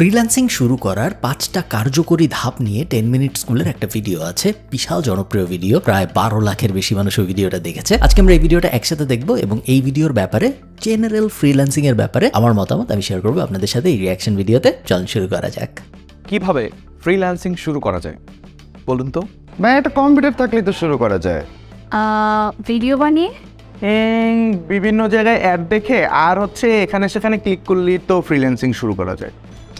Freelancing শুরু করার 5টা কার্যকরী ধাপ নিয়ে 10 মিনিট স্কুলের একটা ভিডিও আছে, বিশাল জনপ্রিয় ভিডিও, প্রায় 12 লাখের বেশি মানুষ ওই ভিডিওটা দেখেছে। আজকে আমরা এই ভিডিওটা একসাথে দেখবো এবং এই ভিডিওর ব্যাপারে, জেনারেল ফ্রিল্যান্সিং এর ব্যাপারে আমার মতামত আমি শেয়ার করবো আপনাদের সাথে এই রিয়াকশন ভিডিওতে। চলুন শুরু করা যাক। কিভাবে ফ্রিল্যান্সিং শুরু করা যায় বলুন তো? একটা কম্পিউটার থাকলেই তো শুরু করা যায়। ভিডিও বানিয়ে বিভিন্ন জায়গায় অ্যাড দেখে আর এখানে সেখানে ক্লিক করলেই তো ফ্রিল্যান্সিং শুরু করা যায়।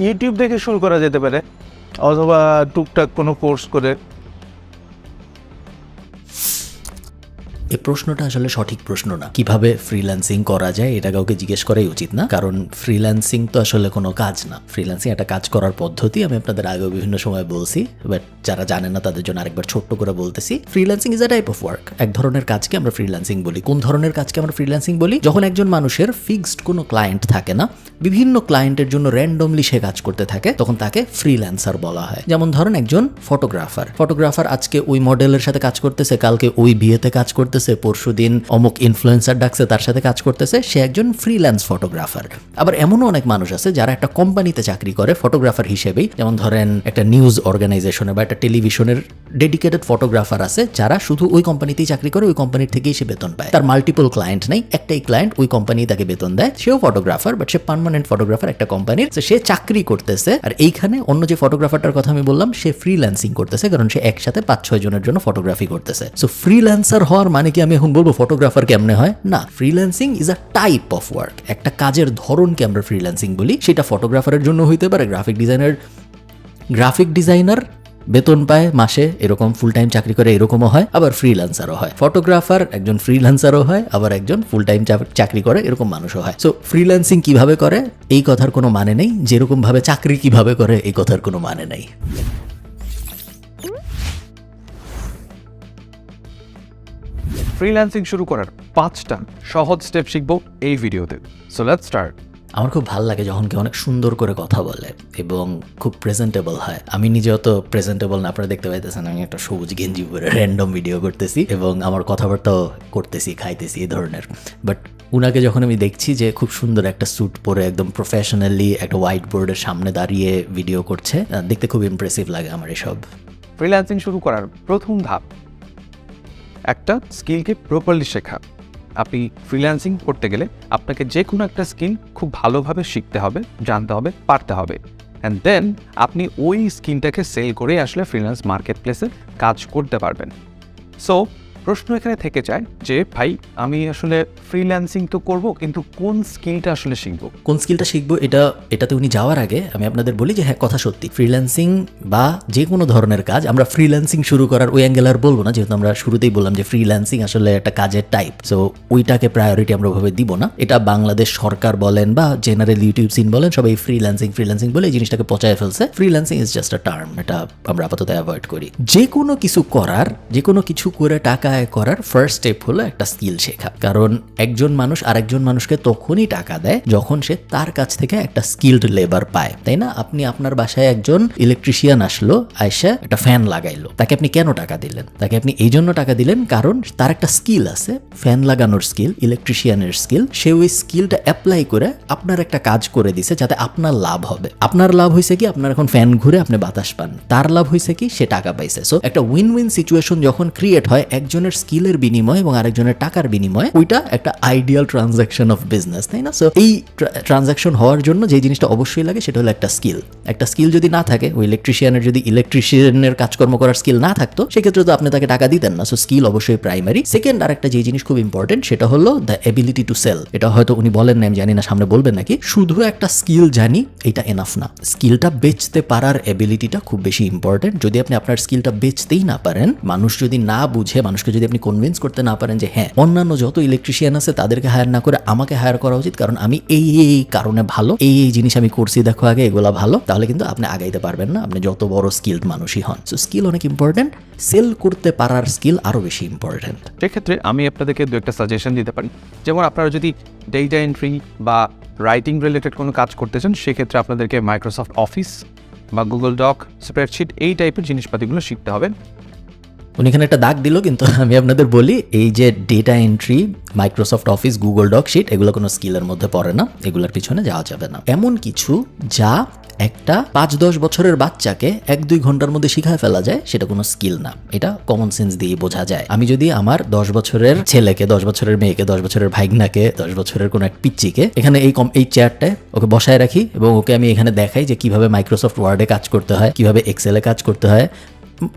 ইউটিউব দেখে শুরু করা যেতে পারে, অথবা টুকটাক কোনো কোর্স করে। এই প্রশ্নটা আসলে সঠিক প্রশ্ন না। কিভাবে ফ্রিল্যান্সিং করা যায় এটা কাউকে জিজ্ঞেস করাই উচিত না, কারণ ফ্রিল্যান্সিং তো আসলে কোনো কাজ না। ফ্রিল্যান্সিং একটা কাজ করার পদ্ধতি, আমি আপনাদের আগেও বিভিন্ন সময় বলছি, বাট যারা জানেন না তাদের জন্য আরেকবার ছোট্ট করে বলতেছি। Freelancing is a type of work. এক ধরনের কাজকে আমরা ফ্রিল্যান্সিং বলি। কোন ধরনের কাজকে আমরা ফ্রিল্যান্সিং বলি? যখন একজন মানুষের ফিক্সড কোনো ক্লায়েন্ট থাকে না, বিভিন্ন ক্লায়েন্টের জন্য র্যান্ডমলি সে কাজ করতে থাকে, তখন তাকে ফ্রিল্যান্সার বলা হয়। যেমন ধরেন একজন ফটোগ্রাফার আজকে ওই মডেলের সাথে কাজ করতেছে, কালকে ওই বিয়েতে কাজ করতেছে, পরশুদিন অমুক ইনফ্লুয়েন্সার ডাকছে তার সাথে কাজ করতেছে, সে একজন ফ্রিল্যান্স ফটোগ্রাফার। আবার এমনও অনেক মানুষ আছে যারা একটা কোম্পানিতে চাকরি করে ফটোগ্রাফার হিসেবেই। যেমন ধরেন একটা নিউজ অর্গানাইজেশনে বা একটা টেলিভিশনের ডেডিকেটেড ফটোগ্রাফার আছে যারা শুধু ওই কোম্পানিতেই চাকরি করে, ওই কোম্পানির থেকেই সে বেতন পায়। তার মাল্টিপল ক্লায়েন্ট নাই, একটাই ক্লায়েন্ট, ওই কোম্পানি তাকে বেতন দেয়, সেও photographer, but say permanent photographer একটা কোম্পানির। সে চাকরি করতেছে, আর এইখানে অন্য যে ফটোগ্রাফারটার কথা আমি বললাম সে ফ্রিল্যান্সিং করতেছে, কারণ সে একসাথে 5-6 জনের জন্য ফটোগ্রাফি করতেছে। সো ফ্রিল্যান্সার হওয়ার মানে কি আমি এখন বলবো ফটোগ্রাফার কেমনে হয়? না, freelancing is a type of work. একটা কাজের ধরনকে আমরা ফ্রিল্যান্সিং বলি। সেটা ফটোগ্রাফারের জন্য হইতে পারে, গ্রাফিক ডিজাইনার বেতন পায় মাসে, এরকম ফুল টাইম চাকরি করে, এরকমও হয়। আবার ফ্রিল্যান্সারও হয়। ফটোগ্রাফার একজন ফ্রিল্যান্সারও হয়, আবার একজন ফুল টাইম চাকরি করে, এরকম মানুষও হয়। সো ফ্রিল্যান্সিং কিভাবে করে এই কথার কোনো মানে নেই, যেরকম ভাবে চাকরি কিভাবে করে এই কথার কোনো মানে নেই। ফ্রিল্যান্সিং শুরু করার 5টা সহজ স্টেপ শিখবো এই ভিডিওতে। So let's start. আমার খুব ভালো লাগে যখন কেউ অনেক সুন্দর করে কথা বলে এবং খুব প্রেজেন্টেবল হয়। আমি নিজেও তো প্রেজেন্টেবল না, আপনারা দেখতে পাইতেছেন আমি একটা সবুজ গেঞ্জি পরে র্যান্ডম ভিডিও করতেছি এবং আমার কথাবার্তাও করতেছি, খাইতেছি, এই ধরনের। বাট উনাকে যখন আমি দেখছি যে খুব সুন্দর একটা স্যুট পরে একদম প্রফেশনালি একটা হোয়াইট বোর্ডের সামনে দাঁড়িয়ে ভিডিও করছে, দেখতে খুব ইমপ্রেসিভ লাগে আমার এসব। ফ্রিল্যান্সিং শুরু করার প্রথম ধাপ একটা স্কিলকে প্রপারলি শেখা। আপনি ফ্রিল্যান্সিং করতে গেলে আপনাকে যে কোনো একটা স্কিল খুব ভালোভাবে শিখতে হবে, জানতে হবে, পারতে হবে, অ্যান্ড দেন আপনি ওই স্কিলটাকে সেল করে আসলে ফ্রিল্যান্স মার্কেট প্লেসে কাজ করতে পারবেন। সো প্রশ্ন এখানে থেকে যায় যে ভাই আমি আসলে ফ্রিল্যান্সিং তো করব, কিন্তু কোন স্কিলটা আসলে শিখবো? কোন স্কিলটা শিখবো এটাতে উনি যাওয়ার আগে আমি আপনাদের বলি যে হ্যাঁ, কথা সত্যি, ফ্রিল্যান্সিং বা যে কোনো ধরনের কাজ আমরা ফ্রিল্যান্সিং শুরু করার ওই অ্যাঙ্গেল আর বলবো না, যেহেতু আমরা শুরুতেই বললাম যে ফ্রিল্যান্সিং আসলে একটা কাজের টাইপ। সো ওইটাকে প্রায়োরিটি আমরা ওইভাবে দিব না। এটা বাংলাদেশ সরকার বলেন বা জেনারেল ইউটিউব সিন বলেন, সবাই ফ্রিল্যান্সিং বলে এই জিনিসটাকে পচায় ফেলছে। Freelancing is just a term, এটা আমরা আপাতত অ্যাভয়েড করি। যে কোনো কিছু করে টাকা আয় করার ফার্স্ট স্টেপ হলো একটা স্কিল শেখা। কারণ একজন মানুষ আরেকজন মানুষকে তখনই টাকা দেয় যখন সে তার কাছ থেকে একটা স্কিলড লেবার পায়, তাই না? আপনি আপনার বাসায় একজন ইলেকট্রিশিয়ান আসলো, আয়সা একটা ফ্যান লাগাইলো, তাকে আপনি কেন টাকা দিলেন? তাকে আপনি এই জন্য টাকা দিলেন কারণ তার একটা স্কিল আছে, ফ্যান লাগানোর স্কিল, ইলেকট্রিশিয়ানের স্কিল। সে ওই স্কিলটা অ্যাপ্লাই করে আপনার একটা কাজ করে দিছে যাতে আপনার লাভ হবে। আপনার লাভ হয়েছে কি, আপনার এখন ফ্যান ঘুরে আপনি বাতাস পান। তার লাভ হয়েছে কি, সে টাকা পাইছে। সো একটা উইন উইন সিচুয়েশন যখন ক্রিয়েট হয় একজনের স্কিলের বিনিময় এবং আরেকজনের টাকার বিনিময়, ওইটা একটা আইডিয়াল ট্রানজাকশন অফ বিজনেস, তাই না? সো এই ট্রানজাকশন হওয়ার জন্য যে জিনিসটা অবশ্যই লাগে সেটা হলো একটা স্কিল। একটা স্কিল যদি না থাকে, ওই ইলেকট্রিশিয়ানের কাজকর্ম করার স্কিল না থাকতো, সেক্ষেত্রে তো আপনি তাকে টাকা দিতেন না। সো স্কিল অবশ্যই প্রাইমারি। সেকেন্ড আরেকটা যে জিনিস খুব ইম্পর্টেন্ট সেটা হলো দ্য এবিলিটি টু সেল। এটা হয়তো উনি বলেন না, আমি জানি না সামনে বলবেন নাকি। শুধু একটা স্কিল জানি এটা এনাফ না, স্কিলটা বেচতে পারার এবিলিটিটা খুব বেশি ইম্পর্টেন্ট। যদি আপনি আপনার স্কিলটা বেচতেই না পারেন, মানুষ যদি না বুঝে, মানুষকে যদি আপনি কনভিন্স করতে না পারেন যে হ্যাঁ অন্যান্য যত ইলেকট্রিশিয়ান আছে তাদেরকে হায়ার না করে আমাকে হায়ার করা উচিত, কারণ আমি এই কারণে ভালো, এই জিনিস আমি করছি, দেখো আগে এগুলা ভালো, তাহলে কিন্তু আপনি আগাইতে পারবেন না, আপনি যত বড় স্কিলড মানুষই হন। সো স্কিল অনেক ইম্পর্টেন্ট, সেল করতে পারার স্কিল আরো বেশি ইম্পর্টেন্ট। সেক্ষেত্রে আমি আপনাদেরকে দু একটা সাজেশন দিতে পারি। যেমন আপনারা যদি ডেটা এন্ট্রি বা রাইটিং রিলেটেড কোনো কাজ করতে চান, সেক্ষেত্রে আপনাদেরকে মাইক্রোসফট অফিস বা গুগল ডক, স্প্রেডশিট এই টাইপের জিনিসপাতিগুলো শিখতে হবে। উনি এখানে একটা দাগ দিল, কিন্তু আমি আপনাদের বলি এই যে data entry, Microsoft Office, Google doc sheet, এগুলো কোনো স্কিলের মধ্যে পড়ে না, এগুলোর পিছনে যাওয়া যাবে না। এমন কিছু যা একটা 5-10 বছরের বাচ্চাকে 1-2 ঘন্টার মধ্যে শিখায় ফেলা যায় সেটা কোনো স্কিল না, এটা কমন সেন্স দিয়ে বোঝা যায়। আমি যদি আমার 10 বছরের ছেলেকে, 10 বছরের মেয়েকে, 10 বছরের ভাইগনাকে, 10 বছরের কোনো এক পিচ্চিকে এখানে এই চেয়ারটায় ওকে বসায় রাখি এবং ওকে আমি এখানে দেখাই যে কিভাবে মাইক্রোসফট ওয়ার্ডে কাজ করতে হয়, কিভাবে এক্সেলে কাজ করতে হয়,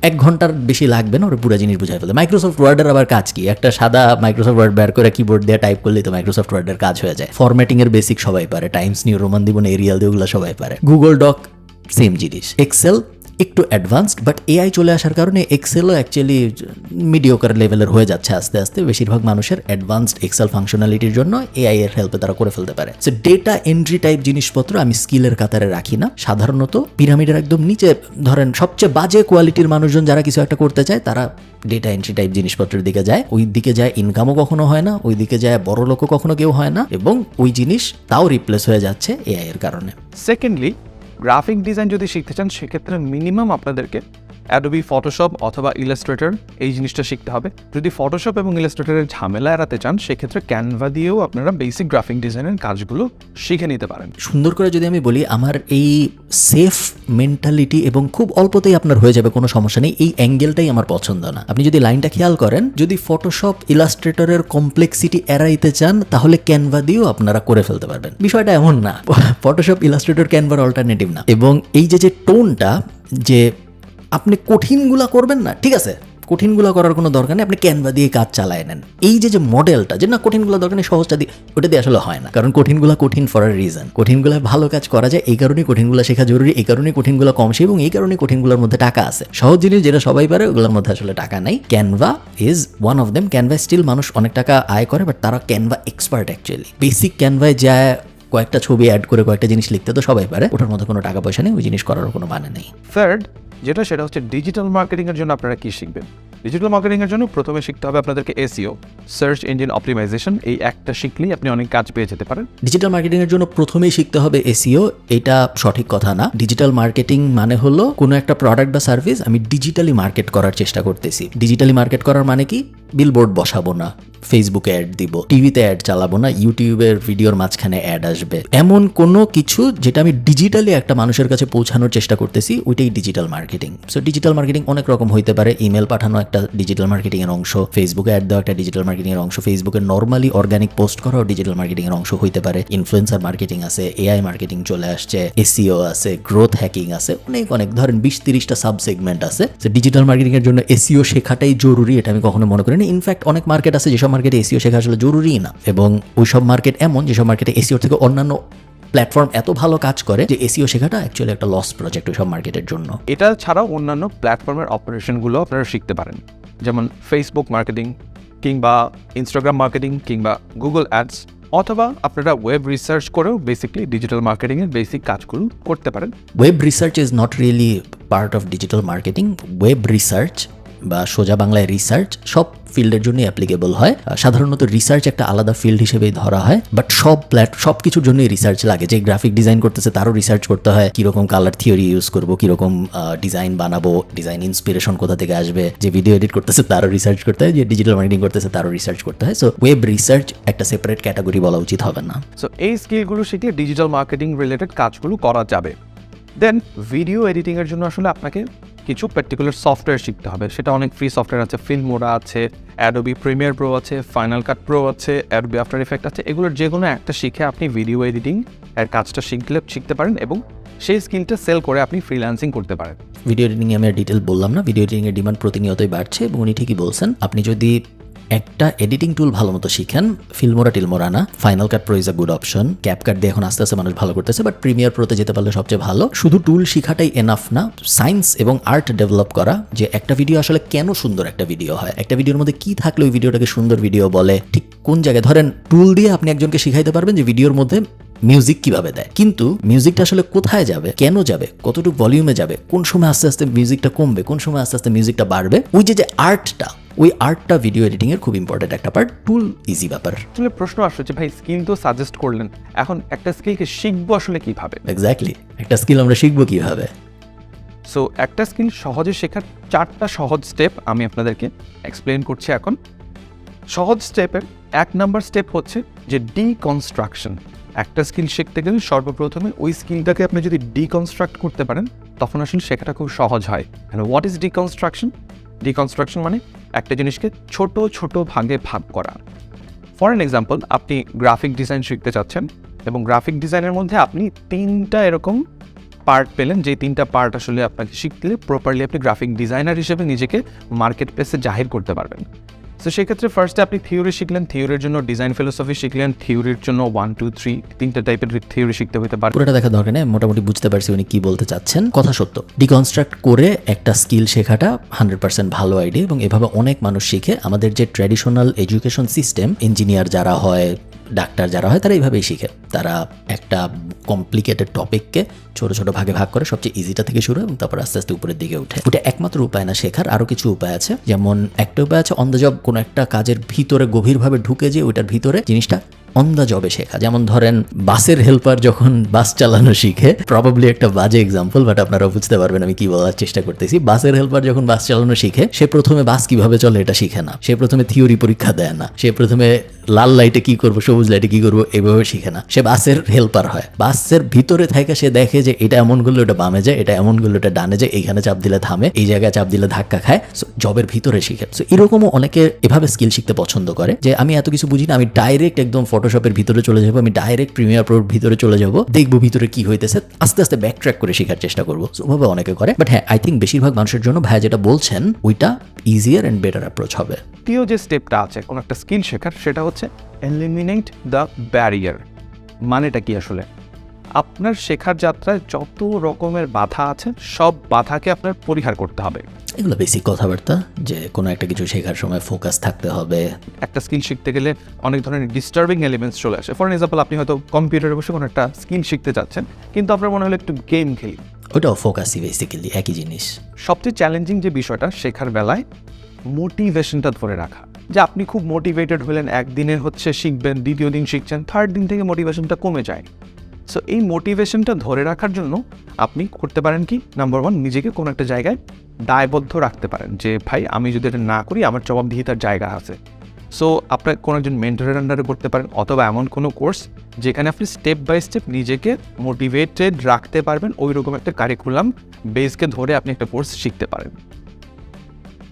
1 ঘন্টার বেশি লাগবে না, ওরা পুরো জিনিস বুঝাই ফেলে। মাইক্রোসফট ওয়ার্ডের আবার কাজ কি? একটা সাদা মাইক্রোসফট ওয়ার্ড বের করে কিবোর্ড দিয়ে টাইপ করলেই তো মাইক্রোসফট ওয়ার্ডের কাজ হয়ে যায়। ফরম্যাটিং এর বেসিক সবাই পারে, টাইমস নিউ রোমান দিবন এরিয়াল দিয়ে ওগুলো সবাই পারে। গুগল ডক সেম জিনিস। এক্সেল একটু অ্যাডভান্সড, বাট এআই চলে আসার কারণে এক্সেলও অ্যাকচুয়ালি মিডিওকার লেভেলের হয়ে যাচ্ছে আস্তে আস্তে। বেশিরভাগ মানুষের অ্যাডভান্সড এক্সেল ফাংশনালিটির জন্য এআই এর হেল্পে তারা করে ফেলতে পারে। সো ডেটা এন্ট্রি টাইপ জিনিসপত্র আমি স্কিলের কাতারে রাখি না। সাধারণত পিরামিডের একদম নিচে ধরেন সবচেয়ে বাজে কোয়ালিটির মানুষজন যারা কিছু একটা করতে চায় তারা ডেটা এন্ট্রি টাইপ জিনিসপত্রের দিকে যায়। ওই দিকে যায় ইনকামও কখনো হয় না, ওই দিকে যায় বড় লোকও কখনো কেউ হয় না, এবং ওই জিনিস তাও রিপ্লেস হয়ে যাচ্ছে এআই এর কারণে। সেকেন্ডলি, গ্রাফিক ডিজাইন যদি শিখতে চান সেক্ষেত্রে মিনিমাম আপনাদেরকে অ্যাডোবি ফটোশপ অথবা ইলাস্ট্রেটর এই জিনিসটা শিখতে হবে। যদি ফটোশপ এবং ইলাস্ট্রেটরের ঝামেলা এড়াতে চান সেক্ষেত্রে ক্যানভা দিয়েও আপনারা বেসিক গ্রাফিক ডিজাইনের কাজগুলো শিখে নিতে পারেন। সুন্দর করে যদি আমি বলি, আমার এই সেফ মেন্টালিটি এবং খুব অল্পতেই আপনার হয়ে যাবে কোনো সমস্যা নেই, এই অ্যাঙ্গেলটাই আমার পছন্দ না। আপনি যদি লাইনটা খেয়াল করেন, যদি ফটোশপ ইলাস্ট্রেটরের কমপ্লেক্সিটি এড়াইতে চান তাহলে ক্যানভা দিয়েও আপনারা করে ফেলতে পারবেন। বিষয়টা এমন না, ফটোশপ ইলাস্ট্রেটর ক্যানভার অল্টারনেটিভ না। এবং এই যে টোনটা, যে আপনি কঠিনগুলা করবেন না, ঠিক আছে, কঠিনগুলো করার কোনো দরকার নেই, আপনি ক্যানভা দিয়ে কাজ চালায় নেন। এই যে মডেলটা, যে না কঠিনগুলো দরকার নেই, সহজটা দিয়ে, ওটা দিয়ে আসলে হয় না। কারণ কঠিনগুলো কঠিন ফর আ রিজন। কঠিনগুলো ভালো কাজ করা যায়, এই কারণেই কঠিনগুলো শেখা জরুরি, এই কারণেই কঠিনগুলো কম শেখে, এবং এই কারণেই কঠিনগুলোর মধ্যে টাকা আছে। সহজ জিনিস যেটা সবাই পারে ওগুলোর মধ্যে আসলে টাকা নাই। Canva is one of them. Canva still মানুষ অনেক টাকা আয় করে, বাট তারা ক্যানভা এক্সপার্ট অ্যাকচুয়ালি। বেসিক ক্যানভায় যায় কয়েকটা ছবি অ্যাড করে কয়েকটা জিনিস লিখতে তো সবাই পারে, ওটার মধ্যে কোনো টাকা পয়সা নেই, ওই জিনিস করার কোনো মানে নেই। থার্ড সেটা হচ্ছে ডিজিটাল মার্কেটিংয়ের জন্য আপনারা কি শিখবেন। ডিজিটাল মার্কেটিংয়ের জন্য প্রথমে শিখতে হবে আপনাদেরকে এসইও, সার্চ ইঞ্জিন অপটিমাইজেশন। এই একটা শিখলেই আপনি অনেক কাজ পেয়ে যেতে পারেন। ডিজিটাল মার্কেটিং এর জন্য প্রথমেই শিখতে হবে এসইও, এটা সঠিক কথা না। ডিজিটাল মার্কেটিং মানে হলো কোনো একটা প্রোডাক্ট বা সার্ভিস আমি ডিজিটালি মার্কেট করার চেষ্টা করতেছি। ডিজিটালি মার্কেট করার মানে কি? বিলবোর্ড বসাবো না, ফেসবুকে অ্যাড দিব, টিভিতে অ্যাড চালাবো না, ইউটিউবের ভিডিওর মাঝখানে অ্যাড আসবে, এমন কোনো কিছু যেটা আমি ডিজিটালি একটা মানুষের কাছে পৌঁছানোর চেষ্টা করতেছি, ওইটাই digital marketing. So digital marketing অনেক রকম হইতে পারে। ইমেল পাঠানো একটা ডিজিটাল মার্কেটিং এর অংশ, ফেসবুকে অ্যাড দেওয়া একটা ডিজিটাল মার্কেটিং এর অংশ, ফেসবুকে নর্মালি অর্গানিক পোস্ট করাও ডিজিটাল মার্কেটিং এর অংশ হইতে পারে। ইনফ্লুয়েন্সার মার্কেটিং আছে, এআই মার্কেটিং চলে আসছে, এসইও আছে, গ্রোথ হ্যাকিং আছে, অনেক ধরেন 20-30টা সাব সেগমেন্ট আছে। সো ডিজিটাল মার্কেটিং এর জন্য এসইও শেখাটাই জরুরি, এটা আমি কখনো মনে করি না। ইনফ্যাক্ট অনেক মার্কেট আছে যেসব মার্কেটে এসইও শেখা আসলে জরুরি না, এবং ওইসব মার্কেট এমন যেসব মার্কেটে এসইও থেকে অন্যান্য প্ল্যাটফর্ম এত ভালো কাজ করে যে এসইও শেখাটা অ্যাকচুয়ালি একটা লস প্রজেক্ট ওইসব মার্কেটের জন্য। এটা ছাড়াও অন্যান্য প্ল্যাটফর্মের অপারেশনগুলো আপনারা শিখতে পারেন, যেমন ফেসবুক মার্কেটিং কিংবা ইনস্টাগ্রাম মার্কেটিং কিংবা গুগল অ্যাডস, অথবা আপনারা ওয়েব রিসার্চ করেও বেসিক্যালি ডিজিটাল মার্কেটিংয়ের বেসিক কাজগুলো করতে পারেন। Web research is not really part of digital marketing. Web research বা সোজা বাংলায় রিসার্চ সব ফিল্ডের জন্য অ্যাপ্লিকেবল হয়। সাধারণত রিসার্চ একটা আলাদা ফিল্ড হিসেবেই ধরা হয়, বাট সব কিছুর জন্যই রিসার্চ লাগে। যে গ্রাফিক ডিজাইন করতেছে তারও রিসার্চ করতে হয়, কিরকম কালার থিওরি ইউজ করবো, কিরকম ডিজাইন বানাবো, ডিজাইন ইন্সপিরেশন কোথা থেকে আসবে, যে ভিডিও এডিট করতেছে তারও রিসার্চ করতে হয়, যে ডিজিটাল মার্কেটিং করতেছে তারও রিসার্চ করতে হয়। সো ওয়েব রিসার্চ একটা সেপারেট ক্যাটাগরি বলা উচিত হবে না। সো এই স্কিলগুলো শিখলে ডিজিটাল মার্কেটিং রিলেটেড কাজগুলো করা যাবে। দেন ভিডিও এডিটিংয়ের জন্য আসলে আপনাকে কিছু পার্টিকুলার সফটওয়্যার শিখতে হবে। সেটা অনেক ফ্রি সফটওয়্যার আছে, ফিল্মোরা আছে, অ্যাডোবি প্রিমিয়ার প্রো আছে, ফাইনাল কাট প্রো আছে, অ্যাডোবি আফটার ইফেক্ট আছে। এগুলোর যে কোনো একটা শিখে আপনি ভিডিও এডিটিং এর কাজটা শিখতে পারেন, এবং সেই স্কিলটা সেল করে আপনি ফ্রিল্যান্সিং করতে পারেন। ভিডিও এডিটিং আমি আর ডিটেল বললাম না, ভিডিও এডিটিং এর ডিমান্ড প্রতিনিয়তই বাড়ছে, এবং উনি ঠিকই বলছেন। আপনি যদি একটা এডিটিং টুল ভালো মতো শিখেন, ফিল্মোরা না, final cut pro is a good option. CapCut দিয়ে এখন আস্তে আস্তে মানুষ ভালো করতেছে, বাট প্রিমিয়ার প্রোতে যেতে পারলে সবচেয়ে ভালো। শুধু টুল শিখাটাই এনাফ না, সায়েন্স এবং আর্ট ডেভেলপ করা, যে একটা ভিডিও আসলে কেন সুন্দর একটা ভিডিও হয়, একটা ভিডিওর মধ্যে কি থাকলে ওই ভিডিওটাকে সুন্দর ভিডিও বলে, ঠিক কোন জায়গায়। ধরেন টুল দিয়ে আপনি একজনকে শিখাইতে পারবেন যে ভিডিওর মধ্যে মিউজিক কিভাবে দেয়, কিন্তু মিউজিকটা আসলে কোথায় যাবে, কেন যাবে, কতটুকু ভলিউমে যাবে, কোন সময় আস্তে আস্তে মিউজিকটা কমবে, কোন সময় আস্তে আস্তে মিউজিকটা বাড়বে, ওই যে আর্টটা, ওই আর্টটা ভিডিও এডিটিং এর খুব ইম্পর্টেন্ট একটা পার্ট। টুল ইজি ব্যাপার। আসলে প্রশ্ন আসছে যে ভাই স্কিল তো সাজেস্ট করলেন, এখন একটা স্কিলকে শিখবো আসলে কিভাবে? এক্স্যাক্টলি, একটা স্কিল আমরা শিখবো কিভাবে? সো একটা স্কিল সহজে শেখার 4টা সহজ স্টেপ আমি আপনাদেরকে এক্সপ্লেন করছি এখন। সহজ স্টেপের 1 নাম্বার স্টেপ হচ্ছে যে ডিকনস্ট্রাকশন। একটা স্কিল শিখতে গেলে সর্বপ্রথমে ওই স্কিলটাকে আপনি যদি ডিকনস্ট্রাক্ট করতে পারেন তখন আসলে শেখাটা খুব সহজ হয়। What is deconstruction? ডিকনস্ট্রাকশন মানে একটা জিনিসকে ছোট ছোট ভাগে ভাগ করা। ফর অ্যান এক্সাম্পল, আপনি গ্রাফিক ডিজাইন শিখতে চাচ্ছেন এবং গ্রাফিক ডিজাইনের মধ্যে আপনি 3টা এরকম পার্ট পেলেন, যে 3টা পার্ট আসলে আপনাকে শিখলে প্রপারলি আপনি গ্রাফিক ডিজাইনার হিসেবে নিজেকে মার্কেট প্লেসে জাহির করতে পারবেন। সো সেক্ষেত্রে ফার্স্টে আপনি থিওরি শিখলেন, থিওরির জন্য ডিজাইন ফিলোসফি শিখলেন, থিওরির জন্য 1 2 3 3টা টাইপের থিওরি শিখতে হতে পারে। পুরোটা দেখা দরকার নেই, মোটামুটি বুঝতে পারছি উনি কি বলতে চাচ্ছেন। কথা সত্য, ডিকনস্ট্রাক্ট করে একটা স্কিল শেখাটা 100% ভালো আইডিয়া, এবং এভাবে অনেক মানুষ শিখে। আমাদের যে ট্র্যাডিশনাল এডুকেশন সিস্টেম, ইঞ্জিনিয়ার যারা হয়, ডাক্তার যারা হয়, তারা এইভাবেই শিখে। তারা একটা কমপ্লিকেটেড টপিককে ছোট ছোট ভাগে ভাগ করে সবচেয়ে ইজিটা থেকে শুরু, এবং তারপর আস্তে আস্তে উপরের দিকে উঠে। ওটা একমাত্র উপায় না শেখার, আরও কিছু উপায় আছে। যেমন একটা উপায় আছে অন দ্য জব, কোনো একটা কাজের ভিতরে গভীরভাবে ঢুকে যে ওইটার ভিতরে জিনিসটা অন দ্য জবে শেখা। যেমন ধরেন বাসের হেল্পার যখন বাস চালানো শিখে, প্রবাবলি একটা বাজে এক্সাম্পল, বাট আপনারা বুঝতে পারবেন আমি কি বলার চেষ্টা করতেছি। বাসের হেল্পার যখন বাস চালানো শিখে, সে প্রথমে বাস কিভাবে চলে এটা শিখে না, সে প্রথমে থিওরি পরীক্ষা দেয় না, সে প্রথমে লাল লাইটে কি করবো, সবুজ লাইটে কি করবো এভাবে শিখে না। সে বাসের হেল্পার হয়, বাসের ভিতরে থেকে সে দেখে যে এটা এমন করলে ওটা বামে যায়, এটা এমন করলে ওটা ডানে যায়, এইখানে চাপ দিলে থামে, এই জায়গায় চাপ দিলে ধাক্কা খায়। সো জবের ভিতরে শিখে। সো এরকমও অনেকে এভাবে স্কিল শিখতে পছন্দ করে, যে আমি এত কিছু বুঝি না, আমি ডাইরেক্ট একদম ফটোশপের ভিতরে চলে যাবো, আমি ডাইরেক্ট প্রিমিয়ার প্রোর ভিতরে চলে যাবো, দেখবো ভিতরে কি হইতেছে, আস্তে আস্তে ব্যাক ট্র্যাক করে শেখার চেষ্টা করবো। ওভাবে অনেকে করে। বাট হ্যাঁ, আই থিঙ্ক বেশিরভাগ মানুষের জন্য ভাইয়া যেটা বলছেন ওইটা ইজিয়ার অ্যান্ড বেটার অ্যাপ্রোচ হবে। দ্বিতীয় যে স্টেপটা আছে কোনো একটা স্কিল শেখার, সেটা হচ্ছে এলিমিনেট দ্য ব্যারিয়ার। মানেটা কি আসলে? আপনার শেখার যাত্রায় যত রকমের বাধা আছে সব বাধাকে আপনার পরিহার করতে হবে। এগুলো বেসিক কথাবার্তা, যে কোনো একটা কিছু শেখার সময় ফোকাস থাকতে হবে। একটা স্কিল শিখতে গেলে অনেক ধরনের ডিস্টার্বিং এলিমেন্টস চলে আসে। ফর এক্সাম্পল, আপনি হয়তো কম্পিউটারে বসে কোনো একটা স্কিল শিখতে চাচ্ছেন, কিন্তু আপনার মনে হলো একটু গেম খেলি, ওটাও ফোকাসই বেসিক্যালি একই জিনিস। সবচেয়ে চ্যালেঞ্জিং যে বিষয়টা শেখার বেলায় মোটিভেশনটা ধরে রাখা। যে আপনি খুব মোটিভেটেড হলেন, একদিনের হচ্ছে শিখবেন, দ্বিতীয় দিন শিখছেন, থার্ড দিন থেকে মোটিভেশনটা কমে যায়। সো এই মোটিভেশনটা ধরে রাখার জন্য আপনি করতে পারেন কি, নাম্বার 1, নিজেকে কোনো একটা জায়গায় দায়বদ্ধ রাখতে পারেন, যে ভাই আমি যদি এটা না করি আমার জবাবদিহিতার জায়গা আছে। সো আপনার কোনো একজন মেন্টরের আন্ডারে করতে পারেন, অথবা এমন কোনো কোর্স যেখানে আপনি স্টেপ বাই স্টেপ নিজেকে মোটিভেটেড রাখতে পারবেন, ওই রকম একটা কারিকুলাম বেসকে ধরে আপনি একটা কোর্স শিখতে পারেন।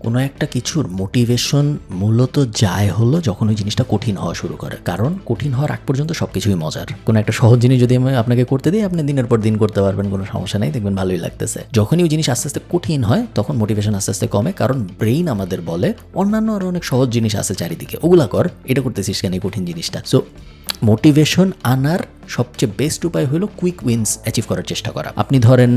কোনো একটা কিছুর মোটিভেশন মূলত যায় হলো যখন ওই জিনিসটা কঠিন হওয়া শুরু করে। কারণ কঠিন হওয়ার আগ পর্যন্ত সব কিছুই মজার। কোনো একটা সহজ জিনিস যদি আমি আপনাকে করতে দিই, আপনি দিনের পর দিন করতে পারবেন, কোনো সমস্যা নেই, দেখবেন ভালোই লাগতেছে। যখনই ওই জিনিস আস্তে আস্তে কঠিন হয় তখন মোটিভেশন আস্তে আস্তে কমে, কারণ ব্রেইন আমাদের বলে অন্যান্য আরও অনেক সহজ জিনিস আছে চারিদিকে, ওগুলা কর, এটা করতেছিস কেন এই কঠিন জিনিসটা। সো মোটিভেশন আনার সবচেয়ে বেস্ট উপায় হলো কুইক উইন্স অ্যাচিভ করার চেষ্টা করা। আপনি ধরেন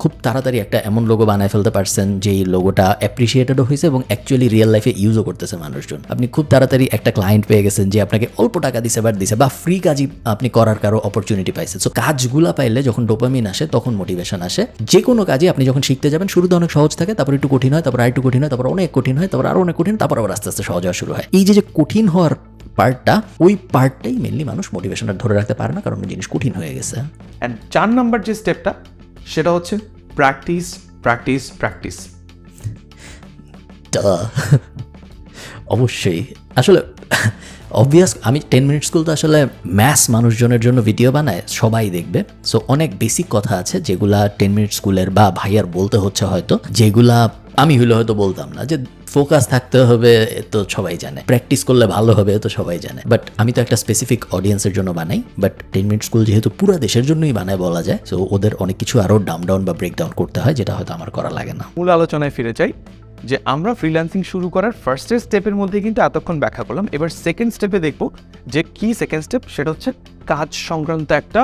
খুব তাড়াতাড়ি একটা এমন লোগো বানায় ফেলতে পারছেন যেই লোগোটা অ্যাপ্রিসিয়েটেডও হয়েছে এবং অ্যাকচুয়ালি রিয়েল লাইফে ইউজও করতেছে মানুষজন। আপনি খুব তাড়াতাড়ি একটা ক্লায়েন্ট পেয়ে গেছেন যে আপনাকে অল্প টাকা দিছে বা ফ্রি কাজই আপনি করার কারো অপরচুনিটি পাইছেন। সো কাজগুলা পাইলে যখন ডোপামিন আসে তখন মোটিভেশন আসে। যে কোনো কাজে আপনি যখন শিখতে যাবেন শুরুতে অনেক সহজ থাকে, তারপর একটু কঠিন হয়, তারপর আর একটু কঠিন হয়, তারপর অনেক কঠিন হয়, তারপর আরও অনেক কঠিন, তারপর আবার আস্তে আস্তে সহজ হওয়া শুরু হয়। এই যে কঠিন হওয়ার পার্টটা, ওই পার্টটাই মেনলি মানুষ মোটিভেশনটা ধরে রাখতে পারে না, কারণ জিনিস কঠিন হয়ে গেছে। অ্যান্ড 4 নাম্বার যে স্টেপটা, সেটা হচ্ছে প্র্যাকটিস প্র্যাকটিস প্র্যাকটিস। অবশ্যই, আসলে অবভিয়াস, আমি 10 মিনিট স্কুল তো আসলে ম্যাস মানুষজনের জন্য ভিডিও বানায়, সবাই দেখবে। সো অনেক বেসিক কথা আছে যেগুলা 10 মিনিট স্কুলের বা ভাইয়ার বলতে হচ্ছে হয়তো, যেগুলা আমি হইলে হয়তো বলতাম না। যে ফোকাস থাকতে হবে তো সবাই জানে, প্র্যাকটিস করলে ভালো হবে তো সবাই জানে, বাট আমি তো একটা স্পেসিফিক অডিয়েন্সের জন্য বানাই। বাট 10 মিনিট স্কুল যেহেতু পুরো দেশের জন্যই বানায় বলা যায়, সো ওদের অনেক কিছু আরও ডাউন বা ব্রেকডাউন করতে হয়, যেটা হয়তো আমার করা লাগে না। মূল আলোচনায় ফিরে যাই, যে আমরা ফ্রিল্যান্সিং শুরু করার ফার্স্টের স্টেপের মধ্যে কিন্তু এতক্ষণ ব্যাখ্যা করলাম। এবার সেকেন্ড স্টেপে দেখব যে কি সেকেন্ড স্টেপ, সেটা হচ্ছে কাজ সংক্রান্ত একটা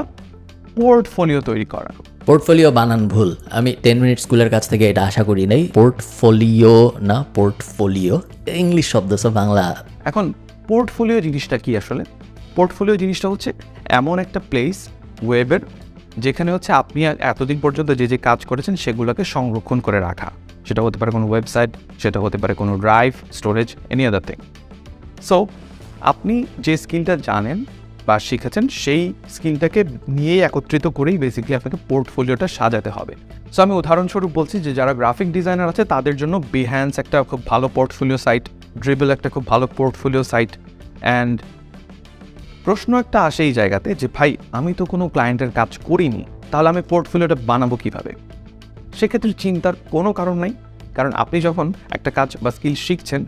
পোর্টফোলিও তৈরি করা। পোর্টফোলিও বানান ভুল, আমি 10 মিনিট স্কুলের কাছ থেকে এটা আশা করি নাই। পোর্টফোলিও না পোর্টফোলিও, ইংলিশ শব্দ, সব বাংলা। এখন পোর্টফোলিও জিনিসটা কি আসলে? পোর্টফোলিও জিনিসটা হচ্ছে এমন একটা প্লেস ওয়েবের যেখানে হচ্ছে আপনি এতদিন পর্যন্ত যে যে কাজ করেছেন সেগুলোকে সংরক্ষণ করে রাখা। সেটা হতে পারে কোনো ওয়েবসাইট, সেটা হতে পারে কোনো drive, storage, any other thing. So আপনি যে স্কিলটা জানেন বা শিখেছেন সেই স্কিলটাকে নিয়েই একত্রিত করেই বেসিক্যালি আপনাকে পোর্টফোলিওটা সাজাতে হবে। সো আমি উদাহরণস্বরূপ বলছি যে যারা গ্রাফিক ডিজাইনার আছে তাদের জন্য বিহ্যান্স একটা খুব ভালো পোর্টফোলিও সাইট, ড্রিবল একটা খুব ভালো পোর্টফোলিও সাইট, অ্যান্ড প্রশ্ন একটা আসে এই জায়গাতে যে ভাই আমি তো কোনো ক্লায়েন্টের কাজ করিনি, তাহলে আমি পোর্টফোলিওটা বানাবো কিভাবে? সেক্ষেত্রে চিন্তার কোনো কারণ নাই, কারণ আপনি যখন একটা কাজ বা স্কিল শিখছেন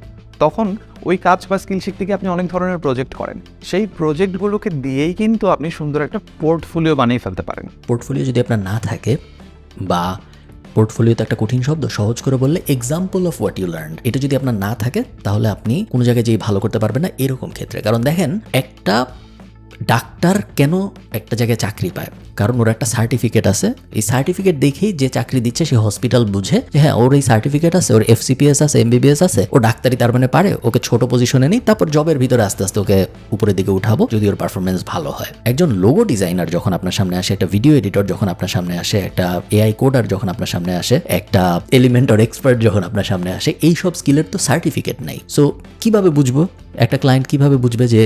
তখন ওই কাজ বা স্কিল শিখতে গিয়ে আপনি অনেক ধরনের প্রজেক্ট করেন, সেই প্রজেক্টগুলোকে দিয়েই কিন্তু আপনি সুন্দর একটা পোর্টফোলিও বানিয়ে ফেলতে পারেন। পোর্টফোলিও যদি আপনার না থাকে, বা পোর্টফোলিও তো একটা কঠিন শব্দ, সহজ করে বললে example of what you learn, এটা যদি আপনার না থাকে তাহলে আপনি কোনো জায়গায় যেই ভালো করতে পারবেন না এরকম ক্ষেত্রে। কারণ দেখেন, একটা ডাক্তার কেন একটা জায়গায় চাকরি পায়? কারণ ওর একটা সার্টিফিকেট আছে, এই সার্টিফিকেট দেখেই যে চাকরি দিচ্ছে সে হসপিটাল বুঝে যে হ্যাঁ ওর এই সার্টিফিকেট আছে, ওর FCPS আছে, MBBS আছে, ও ডাক্তারি তার মানে পারে, ওকে ছোট পজিশনে নিই, তারপর জবের ভিতরে আস্তে আস্তে ওকে উপরের দিকে উঠাবো যদি ওর পারফরমেন্স ভালো হয়। একজন লোগো ডিজাইনার যখন আপনার সামনে আসে, একটা ভিডিও এডিটর যখন আপনার সামনে আসে, একটা AI কোডার যখন আপনার সামনে আসে, একটা এলিমেন্টর এক্সপার্ট যখন আপনার সামনে আসে, এই সব স্কিলের তো সার্টিফিকেট নেই। সো কিভাবে বুঝবো? একটা ক্লায়েন্ট কিভাবে বুঝবে যে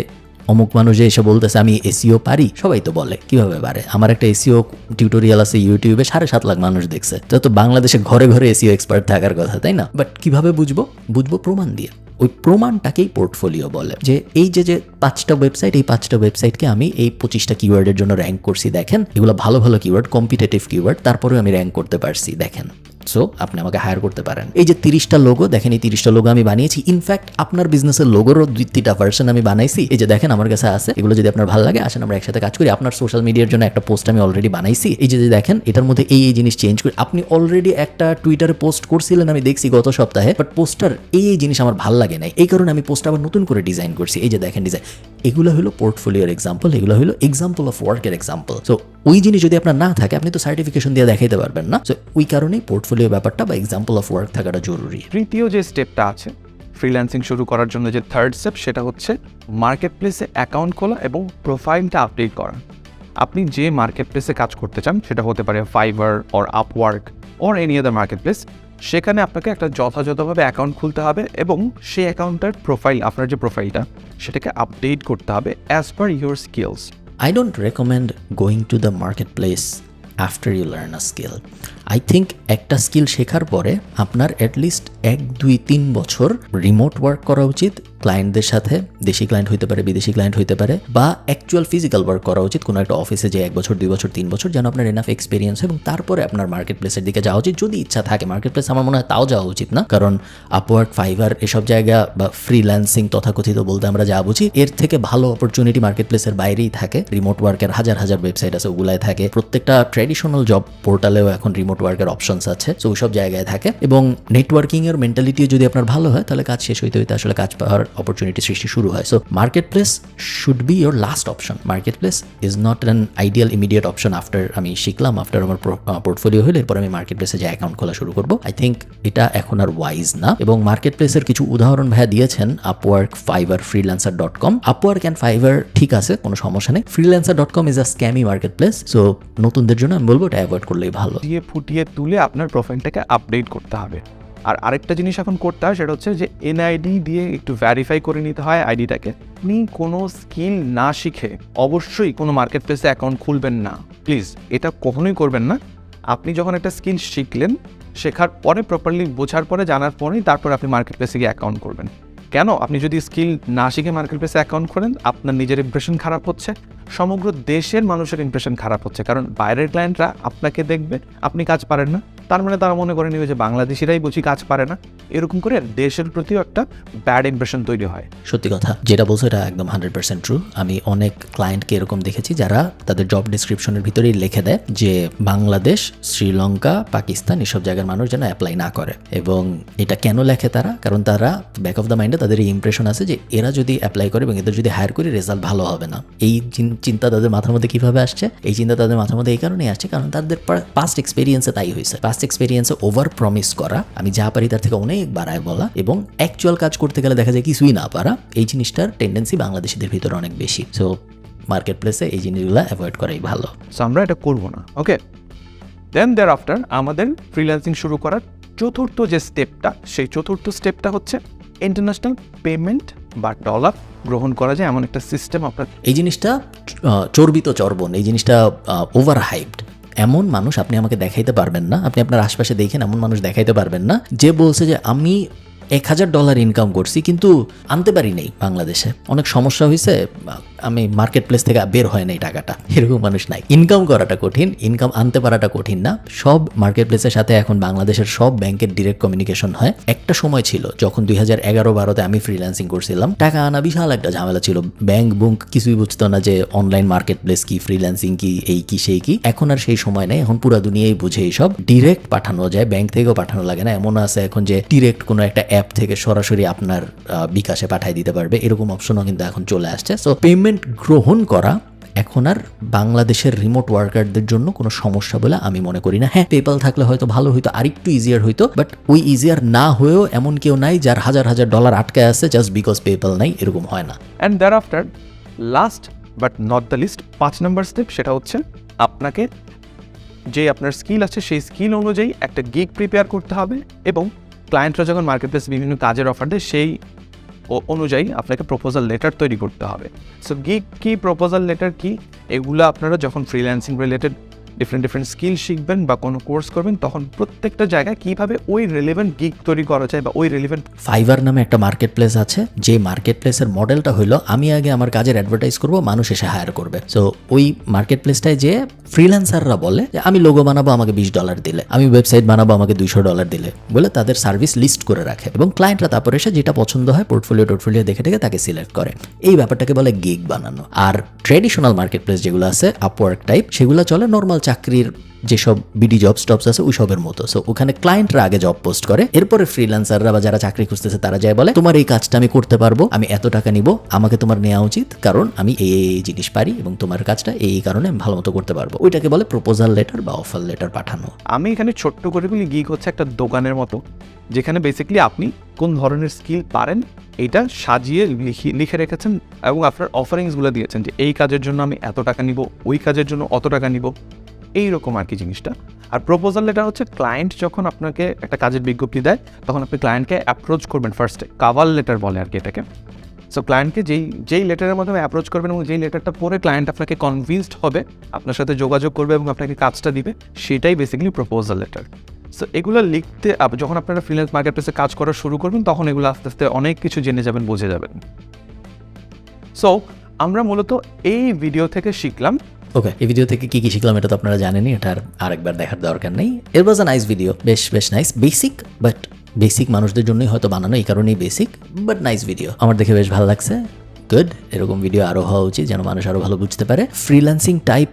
অমুক মানুষ যে এসে বলতেছে আমি SEO পারি? সবাই তো বলে, কিভাবে পারে? আমার একটা SEO টিউটোরিয়াল আছে ইউটিউবে, 7.5 লাখ মানুষ দেখছে। তো বাংলাদেশে ঘরে ঘরে SEO এক্সপার্ট থাকার কথা, তাই না? বাট কিভাবে বুঝবো? বুঝবো প্রমাণ দিয়ে। ওই প্রমাণটাকেই পোর্টফোলিও বলে। যে এই যে 5টা ওয়েবসাইট, এই 5টা ওয়েবসাইটকে আমি এই 25টা কিওয়ার্ডের জন্য র্যাঙ্ক করছি, দেখেন এগুলো ভালো ভালো কিওয়ার্ড, কম্পিটিটিভ কিওয়ার্ড, তারপরেও আমি র্যাঙ্ক করতে পারছি, দেখেন। সো আপনি আমাকে হায়ার করতে পারেন। এই যে 30টা লোগো, দেখেন এই 30টা লোগো আমি বানিয়েছি। ইনফ্যাক্ট আপনার বিজনেসের লোগোরও 2-3টা ভার্সন আমি বানাইছি। এই যে দেখেন আমার কাছে আছে, এগুলো যদি আপনার ভালো লাগে আসেন আমরা একসাথে কাজ করি। আপনার সোশ্যাল মিডিয়ার জন্য একটা পোস্ট আমি অলরেডি বানাইছি। এই যে দেখেন এটার মধ্যে এই জিনিস চেঞ্জ করি। আপনি অলরেডি একটা টুইটারে পোস্ট করছিলেন, আমি দেখছি গত সপ্তাহে, বাট পোস্টার এই জিনিস আমার ভালো লাগে নাই, এই কারণে আমি পোস্ট আবার নতুন করে ডিজাইন করছি। এই যে দেখেন ডিজাইন, এগুলো হলো পোর্টফোলিওর এক্সাম্পল, এগুলো হলো এক্সাম্পল অফ ওয়ার্কের এক্সাম্পল। সো ওই জিনিস যদি আপনার না থাকে আপনি তো সার্টিফিকেশন দিয়ে দেখাইতে পারবেন না। সো ওই কারণেই পোর্টফোলিও ব্যাপারটা বা এক্সাম্পল অফ ওয়ার্ক থাকাটা জরুরি। তৃতীয় যে স্টেপটা আছে ফ্রিল্যান্সিং শুরু করার জন্য, যে থার্ড স্টেপ, সেটা হচ্ছে মার্কেট প্লেসে অ্যাকাউন্ট খোলা এবং প্রোফাইলটা আপডেট করা। আপনি যে মার্কেট প্লেসে কাজ করতে চান, সেটা হতে পারে fibre or Upwork or any other market place, সেখানে আপনাকে একটা যথাযথভাবে অ্যাকাউন্ট খুলতে হবে এবং সেই অ্যাকাউন্টটার প্রোফাইল, আপনার যে প্রোফাইলটা, সেটাকে আপডেট করতে হবে as per your skills. I don't recommend going to the marketplace after you learn a skill. I think একটা স্কিল শেখার পরে আপনার অ্যাটলিস্ট 1-2-3 বছর রিমোট ওয়ার্ক করা উচিত ক্লায়েন্টদের সাথে। দেশি ক্লায়েন্ট হইতে পারে, বিদেশি ক্লায়েন্ট হইতে পারে, বা অ্যাকচুয়াল ফিজিক্যাল ওয়ার্ক করা উচিত কোনো একটা অফিসে, যে 1 বছর 2 বছর 3 বছর, যেন আপনার এনাফ এক্সপিরিয়েন্স, এবং তারপরে আপনার মার্কেট প্লেসের দিকে যাওয়া উচিত যদি ইচ্ছা থাকে। মার্কেট প্লেস আমার মনে হয় তাও যাওয়া উচিত না, কারণ আপওয়ার্ক, ফাইবার এসব জায়গা বা ফ্রিল্যান্সিং তথাকথিত বলতে আমরা যা বুঝি, এর থেকে ভালো অপরচুনিটি মার্কেট প্লেসের বাইরেই থাকে। রিমোট ওয়ার্কের হাজার হাজার ওয়েবসাইট আছে, ওগুলায় থাকে। প্রত্যেকটা ট্র্যাডিশনাল জব পোর্টালেও এখন রিমোট ওয়ার্কের অপশনস আছে, সো ওইসব জায়গায় থাকে। এবং নেটওয়ার্কিং এর মেন্টালিটিও যদি আপনার ভালো হয়, তাহলে কাজ শেষ হইতে হইতে আসলে কাজ পাওয়ার অপরচুনিটি সৃষ্টি শুরু হয়। So market place should be your last option. Market place is not an ideal immediate option after আমি শিখলাম, আফটার আমার পোর্টফোলিও হলে এরপর আমি মার্কেট প্লেসে যে অ্যাকাউন্ট খোলা শুরু করবো। আই থিঙ্ক এটা এখন আর ওয়াইজ না। এবং মার্কেট প্লেসের কিছু উদাহরণ ভাইয়া দিয়েছেন, Upwork, Fiverr, freelancer.com। Upwork and Fiverr ঠিক আছে, কোনো সমস্যা নেই। freelancer.com is a scammy market place. So নতুনদের জন্য আমি বলবো এটা অ্যাভয়েড করলেই ভালো। ফুটিয়ে তুলে আপনার প্রোফাইলটাকে আপডেট করতে হবে। আর আরেকটা জিনিস এখন করতে হয়, সেটা হচ্ছে যে NID দিয়ে একটু ভ্যারিফাই করে নিতে হয় আইডিটাকে। আপনি কোনো স্কিল না শিখে অবশ্যই কোনো মার্কেট প্লেসে অ্যাকাউন্ট খুলবেন না, প্লিজ, এটা কখনোই করবেন না। আপনি যখন একটা স্কিল শিখলেন, শেখার পরে, প্রপারলি বোঝার পরে, জানার পরেই তারপর আপনি মার্কেট প্লেসে গিয়ে অ্যাকাউন্ট করবেন। কেন? আপনি যদি স্কিল না শিখে মার্কেট প্লেসে অ্যাকাউন্ট করেন, আপনার নিজের ইমপ্রেশন খারাপ হচ্ছে, সমগ্র দেশের মানুষের ইমপ্রেশন খারাপ হচ্ছে। কারণ বাইরের ক্লায়েন্টরা আপনাকে দেখবে আপনি কাজ পারেন না, তার মানে তারা মনে করে নিবে যে বাংলাদেশিরাই বুঝি কাজ পারে না, এরকম করে দেশের প্রতিও একটা ব্যাড ইমপ্রেশন তৈরি হয়। সত্যি কথা যেটা বলছো এটা একদম 100% ট্রু। আমি অনেক ক্লায়েন্টকে এরকম দেখেছি যারা তাদের জব ডিসক্রিপশনের ভিতরেই লিখে দেয় যে বাংলাদেশ, শ্রীলঙ্কা, পাকিস্তান এসব জায়গার মানুষ যেন অ্যাপ্লাই না করে। এবং এটা কেন লেখে তারা? কারণ তারা ব্যাক অফ দ্য মাইন্ডে তাদের এই ইমপ্রেশন আছে যে এরা যদি অ্যাপ্লাই করে এবং এদের যদি হায়ার করি রেজাল্ট ভালো হবে না। এই চিন্তা তাদের মাথার মধ্যে কিভাবে আসছে? এই চিন্তা তাদের মাথার মধ্যে এই কারণেই আসছে কারণ তাদের পাস্ট এক্সপিরিয়েন্সে তাই হয়েছে। পাস্ট এক্সপিরিয়েন্সে ওভার প্রমিস করা, আমি যা পারি তার থেকে অনেক বাড়ায় বলা, এবং অ্যাকচুয়াল কাজ করতে গেলে দেখা যায় কিছুই না পারা, এই জিনিসটার টেন্ডেন্সি বাংলাদেশিদের ভিতরে অনেক বেশি। সো মার্কেট প্লেসে এই জিনিসগুলো অ্যাভয়েড করাই ভালো। সো আমরা এটা করবো না, ওকে। দেন দেয়ার আফটার আমাদের ফ্রিল্যান্সিং শুরু করার চতুর্থ যে স্টেপটা, সেই চতুর্থ স্টেপটা হচ্ছে ইন্টারন্যাশনাল পেমেন্ট বা ডলার গ্রহণ করা যায় এমন একটা সিস্টেম। আপনার এই জিনিসটা চর্বিত চর্বণ, এই জিনিসটা ওভার হাইপড। এমন মানুষ আপনি আমাকে দেখাইতে পারবেন না, আপনি আপনার আশপাশে দেখেন এমন মানুষ দেখাইতে পারবেন না যে বলছে যে আমি $1,000 ইনকাম করছি, কিন্তু আনতে পারি নাই বাংলাদেশে, অনেক সমস্যা হয়েছে, আমি মার্কেট প্লেস থেকে বের হয় নাই টাকাটা, এরকম মানুষ নাই। ইনকাম করাটা কঠিন, ইনকাম আনতে পারাটা কঠিন না। সব মার্কেট প্লেসের সাথে এখন বাংলাদেশের সব ব্যাংকের ডিরেক্ট কমিউনিকেশন হয়। একটা সময় ছিল যখন 2011-12-তে আমি ফ্রিল্যান্সিং করছিলাম, টাকা আনা বিশাল একটা ঝামেলা ছিল, ব্যাংক বুঙ্ক কিছুই বুঝতো না যে অনলাইন মার্কেট প্লেস কি, ফ্রিল্যান্সিং কি, এই কি সেই কি। এখন আর সেই সময় নেই, এখন পুরো দুনিয়াই বুঝে এইসব, ডিরেক্ট পাঠানো যায়, ব্যাংক থেকেও পাঠানো লাগে না। এমন আছে এখন যে ডিরেক্ট কোনো একটা অ্যাপ থেকে সরাসরি আপনার বিকাশে পাঠিয়ে দিতে পারবে, এরকম অপশনও কিন্তু এখন চলে আসছে। সো পেমেন্ট গ্রহণ করা এখন আর বাংলাদেশের রিমোট ওয়ার্কারদের জন্য কোনো সমস্যা বলে আমি মনে করি না। হ্যাঁ, পেপাল থাকলে হয়তো ভালো হইতো, আরেকটু ইজিয়ার হইতো, বাট ওই ইজিয়ার না হয়েও এমন কেউ নাই যার $1,000 আটকায় আছে জাস্ট বিকজ পেপাল নাই, এরকম হয় না। And there after last but not the least 5 number step, সেটা হচ্ছে আপনাকে যে আপনার স্কিল আছে সেই স্কিল অনুযায়ী একটা গিগ প্রিপেয়ার করতে হবে, এবং ক্লায়েন্টরা যখন মার্কেট প্লেস বিভিন্ন কাজের অফার দেয় সেই অনুযায়ী আপনাকে প্রপোজাল লেটার তৈরি করতে হবে। সো গিগ কি, প্রপোজাল লেটার কি, এগুলো আপনারা যখন ফ্রিল্যান্সিং রিলেটেড ডিফারেন্ট স্কিল শিখবেন বা কোনো কোর্স করবেন, তখন প্রত্যেকটা জায়গায় কীভাবে ওই রিলেভেন্ট গিগ তৈরি করা যায় বা ওই রিলেভেন্ট। ফাইবার নামে একটা মার্কেট প্লেস আছে, যে মার্কেট প্লেসের মডেলটা হইলো আমি আগে আমার কাজের অ্যাডভার্টাইজ করব, মানুষ এসে হায়ার করবে। সো ওই মার্কেট প্লেসটায় যে ফ্রিল্যান্সাররা বলে যে আমি লোগো বানাবো আমাকে $20 দিলে, আমি ওয়েবসাইট বানাবো আমাকে $200 দিলে, বলে তাদের সার্ভিস লিস্ট করে রাখে, এবং ক্লায়েন্টরা তারপরে এসে যেটা পছন্দ হয় পোর্টফোলিও দেখে তাকে সিলেক্ট করে। এই ব্যাপারটাকে বলে গিগ বানানো। আর ট্রেডিশনাল মার্কেট প্লেস যেগুলো আছে আপওয়ার্ক টাইপ, সেগুলো চলে নর্মাল চাকরির যেসব বিডি জব স্টপস আছে ওই সবের মতো। সো ওখানে ক্লায়েন্টরা আগে জব পোস্ট করে, এরপরে ফ্রিল্যান্সাররা বা যারা চাকরি খুঁজতেছে তারা যায় বলে তোমার এই কাজটা আমি করতে পারবো, আমি এত টাকা নিব, আমাকে তোমার নেওয়া উচিত, কারণ আমি এই জিনিস পারি এবং তোমার কাজটা এই কারণে আমি ভালো মতো করতে পারবো। ওইটাকে বলে প্রপোজাল লেটার বা অফার লেটার পাঠানো। আমি এখানে ছোট্ট করে বলি, গিগ হচ্ছে একটা দোকানের মতো, যেখানে বেসিক্যালি আপনি কোন ধরনের স্কিল পারেন এটা সাজিয়ে লিখে রেখেছেন এবং আপনার অফারিংসগুলো দিয়েছেন যে এই কাজের জন্য আমি এত টাকা নিব, ওই কাজের জন্য অত টাকা নিব, এইরকম আর কি জিনিসটা। আর প্রপোজাল লেটার হচ্ছে ক্লায়েন্ট যখন আপনাকে একটা কাজের বিজ্ঞপ্তি দেয় তখন আপনি ক্লায়েন্টকে অ্যাপ্রোচ করবেন ফার্স্টে, কাভার লেটার বলে আর কি এটাকে। সো ক্লায়েন্টকে যেই লেটারের মাধ্যমে অ্যাপ্রোচ করবেন এবং যেই লেটারটা পরে ক্লায়েন্ট আপনাকে কনভিন্সড হবে, আপনার সাথে যোগাযোগ করবে এবং আপনাকে কাজটা দিবে, সেটাই বেসিক্যালি প্রপোজাল লেটার। সো এগুলো লিখতে যখন আপনারা ফ্রিল্যান্স মার্কেট প্লেসে কাজ করা শুরু করবেন তখন এগুলো আস্তে আস্তে অনেক কিছু জেনে যাবেন, বুঝে যাবেন। সো আমরা মূলত এই ভিডিও থেকে শিখলাম। ওকে, এই ভিডিও থেকে কি কি শিখলাম এটা তো আপনারা জানেনই, এটা আর আরেকবার দেখার দরকার নেই। ইট ওয়াজ আ নাইস ভিডিও, বেশ নাইস, বেসিক, বাট বেসিক মানুষদের জন্যই হয়তো বানানো, এই কারণেই বেসিক, বাট নাইস ভিডিও। আমার দেখে বেশ ভালো লাগছে, গুড। এরকম ভিডিও আরও হওয়া উচিত যেন মানুষ আরও ভালো বুঝতে পারে। ফ্রিল্যান্সিং টাইপ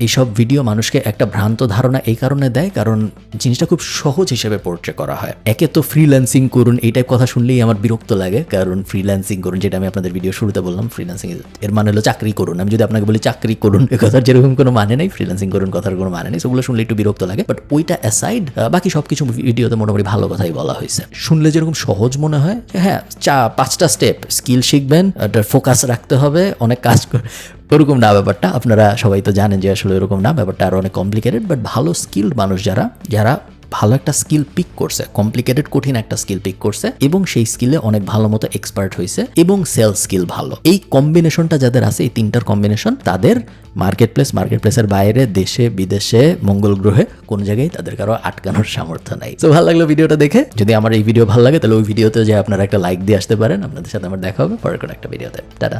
এইসব ভিডিও মানুষকে একটা ভ্রান্ত ধারণা এই কারণে দেয় কারণ জিনিসটা খুব সহজ হিসেবে পোর্ট্রে করা হয়। একে তো ফ্রিল্যান্সিং করুন এই টাইপ কথা শুনলেই আমার বিরক্ত লাগে, কারণ ফ্রিল্যান্সিং করুন, যেটা আমি আপনাদের ভিডিও শুরুতে বললাম, ফ্রিল্যান্সিং এর মানে হলো চাকরি করুন। আমি যদি আপনাকে বলি চাকরি করুন, এ কথার যেরকম কোনো মানে নেই, ফ্রিল্যান্সিং করুন কথার কোনো মানে নেই, সেগুলো শুনলে একটু বিরক্ত লাগে। বাট ওইটা অ্যাসাইড বাকি সব কিছু ভিডিওতে মোটামুটি ভালো কথাই বলা হয়েছে। শুনলে যেরকম সহজ মনে হয় যে হ্যাঁ 5টা স্টেপ, স্কিল শিখবেন, ফোকাস রাখতে হবে, অনেক কাজ ওরকম না ব্যাপারটা। আপনারা সবাই তো জানেন যে আসলে এরকম না, ব্যাপারটা আরও অনেক কমপ্লিকেটেড। বাট ভালো স্কিল্ড মানুষ যারা ভালো একটা স্কিল পিক করছে, কমপ্লিকেটেড কঠিন একটা স্কিল পিক করছে এবং সেই স্কিলে অনেক ভালো মতো এক্সপার্ট হয়েছে এবং সেলস স্কিল ভালো, এই কম্বিনেশনটা যাদের আছে, এই 3টার কম্বিনেশন, তাদের মার্কেট প্লেসের বাইরে, দেশে বিদেশে, মঙ্গল গ্রহে কোন জায়গায় তাদের কারো আটকানোর সামর্থ্য নাই। তো ভালো লাগলো ভিডিওটা দেখে। যদি আমার এই ভিডিও ভালো লাগে তাহলে ওই ভিডিওতে যে আপনারা একটা লাইক দিয়ে আসতে পারেন। আপনাদের সাথে আমার দেখা হবে পরের কোনো একটা ভিডিওতে। টাটা।